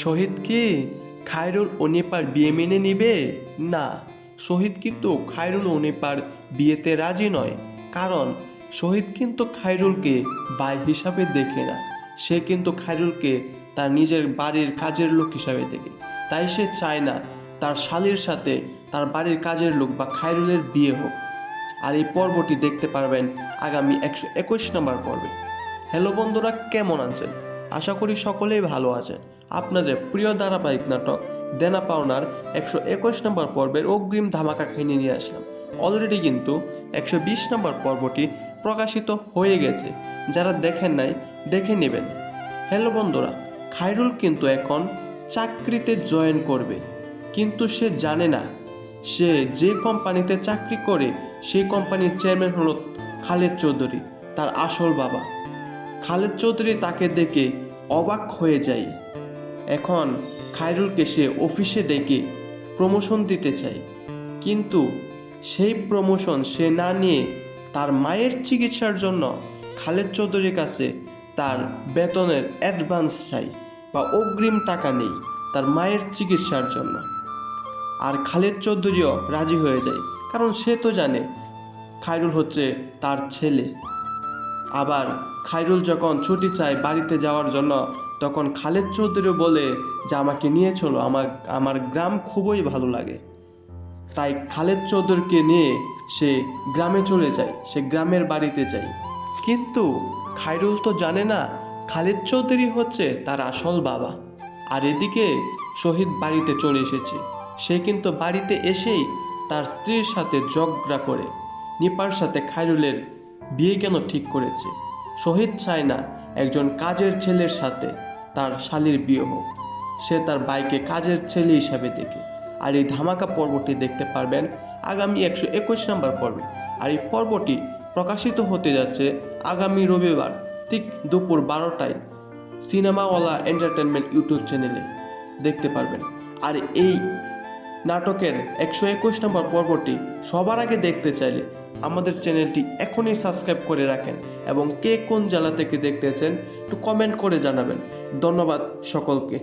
শহীদ কি খায়রুল ও নিপার বিয়ে মেনে নিবে? না, শহীদ কিন্তু খায়রুল ও নিপার বিয়েতে রাজি নয়। কারণ শহীদ কিন্তু খায়রুলকে ভাই হিসাবে দেখে না, সে কিন্তু খায়রুলকে তার নিজের বাড়ির কাজের লোক হিসাবে দেখে। তাই সে চায় না তার শালীর সাথে তার বাড়ির কাজের লোক বা খায়রুলের বিয়ে হোক। আর এই পর্বটি দেখতে পারবেন আগামী 121 নম্বর পর্বে। হ্যালো বন্ধুরা, কেমন আছেন? আশা করি সকলেই ভালো আছেন। আপনাদের প্রিয় ধারাবাহিক নাটক দেনা পাওনার 121 নম্বর পর্বের অগ্রিম ধামাকা কাহিনী নিয়ে আসলাম। অলরেডি কিন্তু 120 নম্বর পর্বটি প্রকাশিত হয়ে গেছে, যারা দেখেন নাই দেখে নেবেন। হ্যালো বন্ধুরা, খায়রুল কিন্তু এখন চাকরিতে জয়েন করবে, কিন্তু সে জানে না সে যে কোম্পানিতে চাকরি করে সেই কোম্পানির চেয়ারম্যান হলো খালেদ চৌধুরী, তার আসল বাবা। খালেদ চৌধুরী তাকে দেখে অবাক হয়ে যায়। এখন খায়রুলকে সে অফিসে ডেকে প্রমোশন দিতে চায়, কিন্তু সেই প্রমোশন সে না নিয়ে তার মায়ের চিকিৎসার জন্য খালেদ চৌধুরীর কাছে তার বেতনের অ্যাডভান্স চাই বা অগ্রিম টাকা নেই তার মায়ের চিকিৎসার জন্য। আর খালেদ চৌধুরীও রাজি হয়ে যায়, কারণ সে তো জানে খায়রুল হচ্ছে তার ছেলে। আবার খায়রুল যখন ছুটি চায় বাড়িতে যাওয়ার জন্য, তখন খালেদ চৌধুরী বলে যে আমাকে নিয়ে চলো, আমার গ্রাম খুবই ভালো লাগে। তাই খালেদ চৌধুরীকে নিয়ে সে গ্রামে চলে যায়, সে গ্রামের বাড়িতে যায়। কিন্তু খায়রুল তো জানে না খালেদ চৌধুরী হচ্ছে তার আসল বাবা। আর এদিকে শহীদ বাড়িতে চলে এসেছে। সে কিন্তু বাড়িতে এসেই তার স্ত্রীর সাথে ঝগড়া করে নিপার সাথে খায়রুলের বিয়ে কেন ঠিক করেছে। শহীদ চায় না একজন কাজের ছেলের সাথে তার শালীর বিয়ে হোক, সে তার ভাইকে কাজের ছেলে হিসাবে দেখে। আর এই ধামাকা পর্বটি দেখতে পারবেন আগামী 121 নম্বর পর্বে। আর এই পর্বটি প্রকাশিত হতে যাচ্ছে আগামী রবিবার ঠিক দুপুর 12টায় সিনেমাওয়ালা এন্টারটেনমেন্ট ইউটিউব চ্যানেলে দেখতে পারবেন। আর এই নাটকের 121 নম্বর পর্বটি সবার আগে দেখতে চাইলে আমাদের চ্যানেলটি এখনই সাবস্ক্রাইব করে রাখেন, এবং কে কোন জেলা থেকে দেখতেছেন একটু কমেন্ট করে জানাবেন। ধন্যবাদ সকলকে।